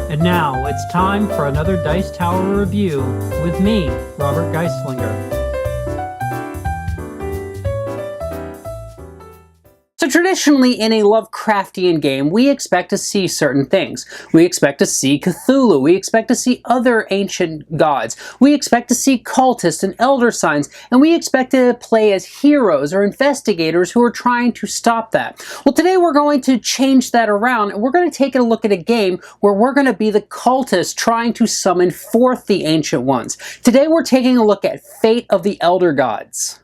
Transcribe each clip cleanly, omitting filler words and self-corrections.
And now it's time for another Dice Tower review with me, Robert Geistlinger. So traditionally in a Lovecraftian game, we expect to see certain things. We expect to see Cthulhu, we expect to see other ancient gods, we expect to see cultists and elder signs, and we expect to play as heroes or investigators who are trying to stop that. Well, today we're going to change that around, and we're going to take a look at a game where we're going to be the cultists trying to summon forth the ancient ones. Today we're taking a look at Fate of the Elder Gods.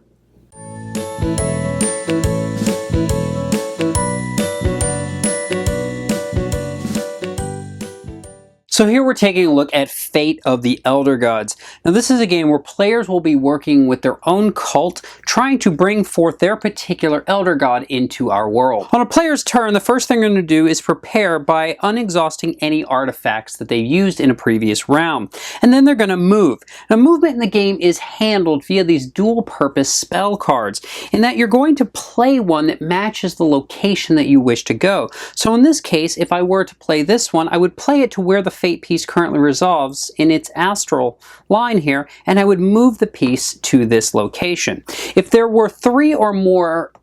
So here we're taking a look at Fate of the Elder Gods. Now this is a game where players will be working with their own cult, trying to bring forth their particular Elder God into our world. On a player's turn, the first thing they're going to do is prepare by unexhausting any artifacts that they've used in a previous round. And then they're going to move. Now movement in the game is handled via these dual-purpose spell cards, in that you're going to play one that matches the location that you wish to go. So in this case, if I were to play this one, I would play it to where the Fate piece currently resolves in its astral line here, and I would move the piece to this location. If there were 3 or more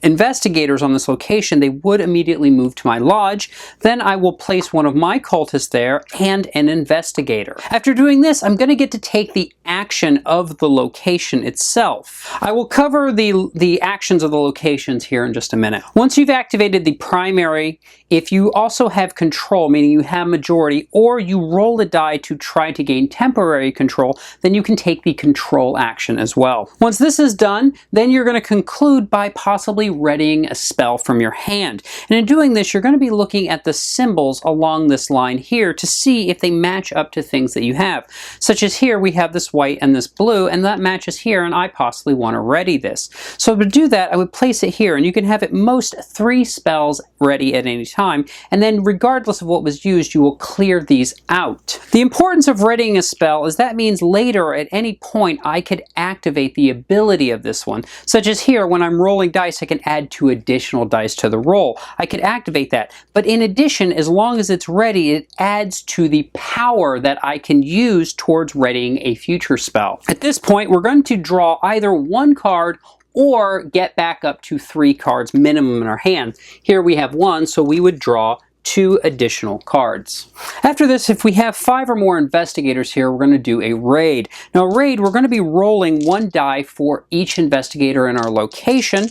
investigators on this location, they would immediately move to my lodge. Then I will place one of my cultists there and an investigator. After doing this, I'm going to get to take the action of the location itself. I will cover the actions of the locations here in just a minute. Once you've activated the primary, if you also have control, meaning you have majority, or you roll a die to try to gain temporary control, then you can take the control action as well. Once this is done, then you're going to conclude by possibly readying a spell from your hand. And in doing this, you're going to be looking at the symbols along this line here to see if they match up to things that you have. Such as here, we have this white and this blue, and that matches here, and I possibly want to ready this. So to do that, I would place it here, and you can have at most 3 spells ready at any time, and then regardless of what was used, you will clear these out. The importance of readying a spell is that means later at any point I could activate the ability of this one. Such as here, when I'm rolling dice, I can add 2 additional dice to the roll. I could activate that. But in addition, as long as it's ready, it adds to the power that I can use towards readying a future spell. At this point, we're going to draw either 1 card or get back up to 3 cards minimum in our hand. Here we have 1, so we would draw 2 additional cards. After this, if we have 5 or more investigators here, we're going to do a raid. Now a raid, we're going to be rolling 1 die for each investigator in our location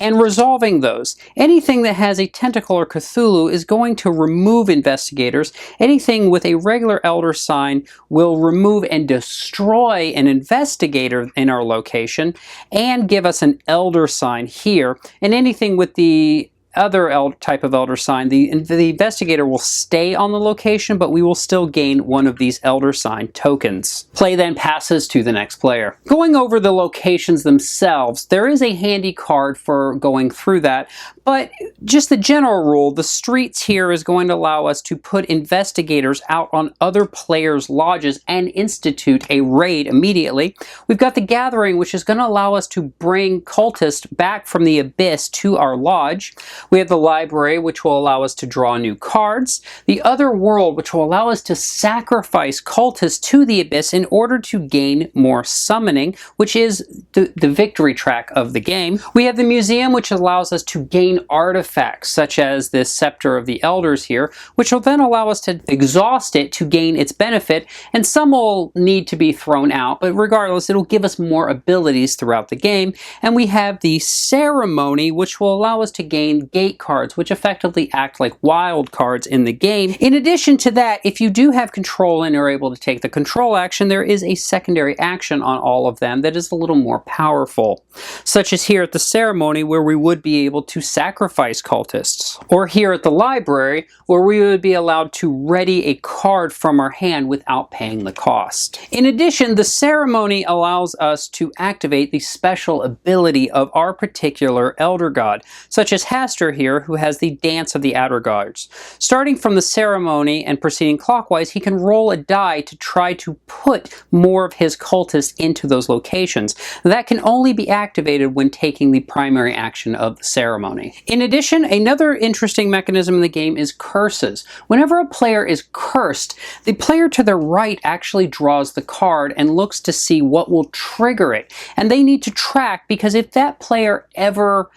and resolving those. Anything that has a tentacle or Cthulhu is going to remove investigators. Anything with a regular elder sign will remove and destroy an investigator in our location and give us an elder sign here. And anything with the other type of elder sign, the investigator will stay on the location, but we will still gain one of these elder sign tokens. Play then passes to the next player. Going over the locations themselves, there is a handy card for going through that, but just the general rule, the streets here is going to allow us to put investigators out on other players' lodges and institute a raid immediately. We've got the gathering, which is going to allow us to bring cultists back from the abyss to our lodge. We have the library, which will allow us to draw new cards. The other world, which will allow us to sacrifice cultists to the abyss in order to gain more summoning, which is the victory track of the game. We have the museum, which allows us to gain artifacts, such as this Scepter of the Elders here, which will then allow us to exhaust it to gain its benefit, and some will need to be thrown out, but regardless, it'll give us more abilities throughout the game. And we have the ceremony, which will allow us to gain gate cards, which effectively act like wild cards in the game. In addition to that, if you do have control and are able to take the control action, there is a secondary action on all of them that is a little more powerful, such as here at the ceremony, where we would be able to sacrifice cultists, or here at the library, where we would be allowed to ready a card from our hand without paying the cost. In addition, the ceremony allows us to activate the special ability of our particular elder god, such as master here who has the Dance of the Outer Guards. Starting from the ceremony and proceeding clockwise, he can roll a die to try to put more of his cultists into those locations. That can only be activated when taking the primary action of the ceremony. In addition, another interesting mechanism in the game is curses. Whenever a player is cursed, the player to their right actually draws the card and looks to see what will trigger it. And they need to track, because if that player ever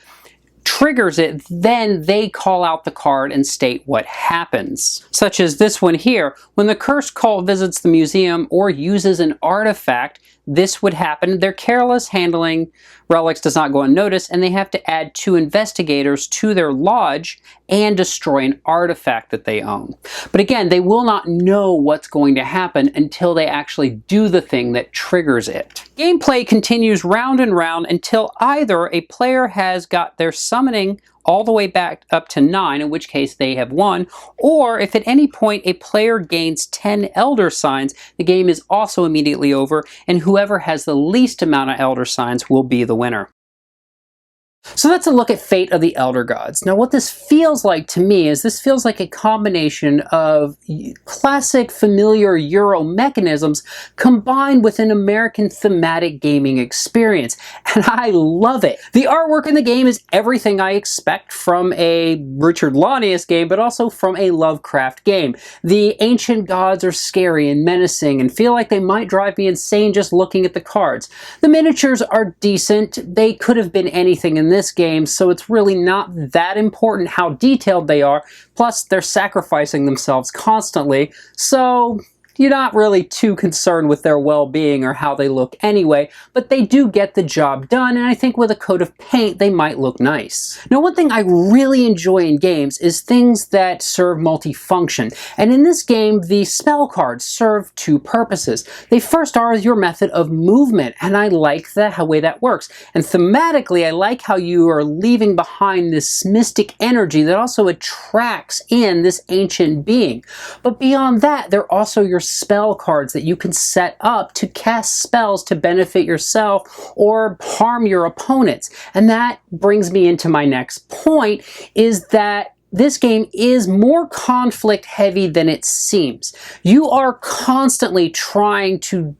triggers it, then they call out the card and state what happens. Such as this one here. When the cursed cult visits the museum or uses an artifact, this would happen. Their careless handling relics does not go unnoticed, and they have to add 2 investigators to their lodge and destroy an artifact that they own. But again, they will not know what's going to happen until they actually do the thing that triggers it. Gameplay continues round and round until either a player has got their summoning all the way back up to 9, in which case they have won, or if at any point a player gains 10 elder signs, the game is also immediately over, and whoever has the least amount of elder signs will be the winner. So that's a look at Fate of the Elder Gods. Now what this feels like to me is this feels like a combination of classic familiar Euro mechanisms combined with an American thematic gaming experience, and I love it. The artwork in the game is everything I expect from a Richard Launius game, but also from a Lovecraft game. The ancient gods are scary and menacing and feel like they might drive me insane just looking at the cards. The miniatures are decent. They could have been anything in this game, so it's really not that important how detailed they are. Plus, they're sacrificing themselves constantly, so you're not really too concerned with their well-being or how they look anyway, but they do get the job done, and I think with a coat of paint they might look nice. Now, one thing I really enjoy in games is things that serve multifunction, and in this game the spell cards serve 2 purposes. They first are your method of movement, and I like the way that works, and thematically I like how you are leaving behind this mystic energy that also attracts in this ancient being. But beyond that, they're also your spell cards that you can set up to cast spells to benefit yourself or harm your opponents. And that brings me into my next point, is that this game is more conflict heavy than it seems. You are constantly trying to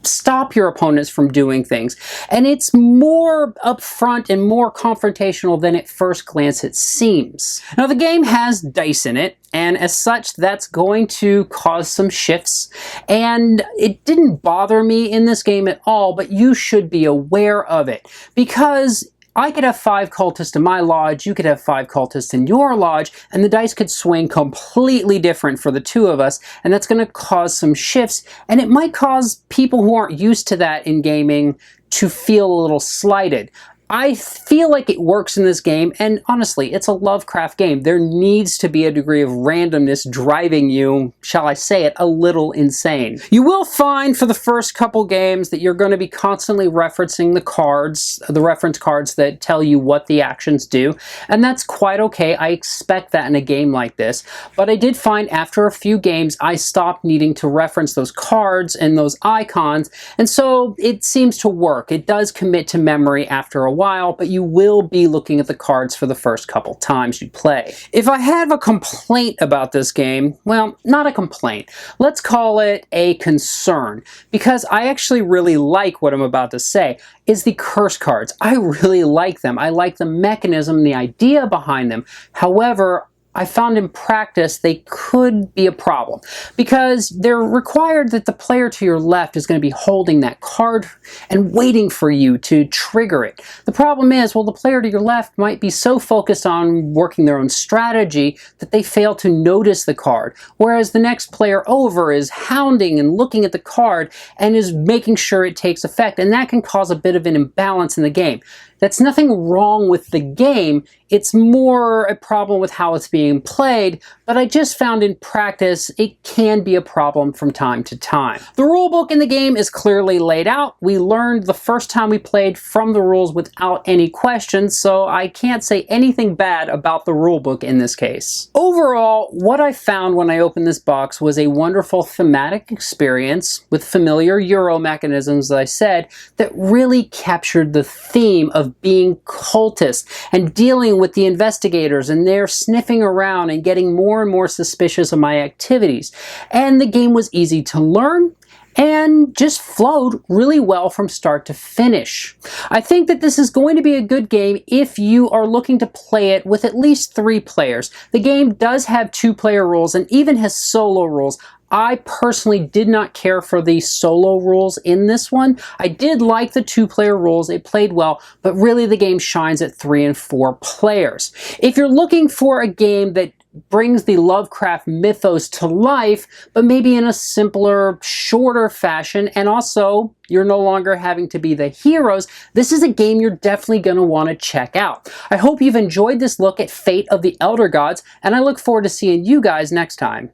stop your opponents from doing things, and it's more upfront and more confrontational than at first glance it seems. Now the game has dice in it, and as such that's going to cause some shifts, and it didn't bother me in this game at all, but you should be aware of it, because I could have 5 cultists in my lodge, you could have 5 cultists in your lodge, and the dice could swing completely different for the 2 of us, and that's going to cause some shifts, and it might cause people who aren't used to that in gaming to feel a little slighted. I feel like it works in this game, and honestly, it's a Lovecraft game. There needs to be a degree of randomness driving you, shall I say it, a little insane. You will find for the first couple games that you're going to be constantly referencing the cards, the reference cards that tell you what the actions do, and that's quite okay. I expect that in a game like this, but I did find after a few games I stopped needing to reference those cards and those icons, and so it seems to work. It does commit to memory after a while, but you will be looking at the cards for the first couple times you play. If I have a complaint about this game, well, not a complaint. Let's call it a concern, because I actually really like what I'm about to say, is the curse cards. I really like them. I like the mechanism, the idea behind them. However, I found in practice they could be a problem, because they're required that the player to your left is going to be holding that card and waiting for you to trigger it. The problem is, well, the player to your left might be so focused on working their own strategy that they fail to notice the card, whereas the next player over is hounding and looking at the card and is making sure it takes effect, and that can cause a bit of an imbalance in the game. That's nothing wrong with the game, it's more a problem with how it's being played, but I just found in practice it can be a problem from time to time. The rulebook in the game is clearly laid out. We learned the first time we played from the rules without any questions, so I can't say anything bad about the rulebook in this case. Overall, what I found when I opened this box was a wonderful thematic experience with familiar Euro mechanisms, as I said, that really captured the theme of of being cultists and dealing with the investigators, and they're sniffing around and getting more and more suspicious of my activities. And the game was easy to learn and just flowed really well from start to finish. I think that this is going to be a good game if you are looking to play it with at least 3 players. The game does have 2-player rules and even has solo rules. I personally did not care for the solo rules in this one. I did like the 2-player rules, it played well, but really the game shines at 3 and 4 players. If you're looking for a game that brings the Lovecraft mythos to life, but maybe in a simpler, shorter fashion, and also you're no longer having to be the heroes, this is a game you're definitely going to want to check out. I hope you've enjoyed this look at Fate of the Elder Gods, and I look forward to seeing you guys next time.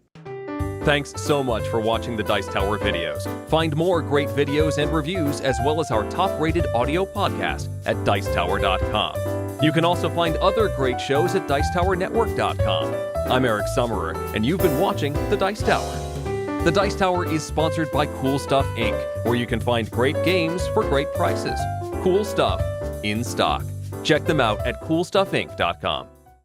Thanks so much for watching the Dice Tower videos. Find more great videos and reviews, as well as our top-rated audio podcast at Dicetower.com. You can also find other great shows at Dicetowernetwork.com. I'm Eric Summerer, and you've been watching The Dice Tower. The Dice Tower is sponsored by Cool Stuff Inc., where you can find great games for great prices. Cool stuff in stock. Check them out at CoolStuffInc.com.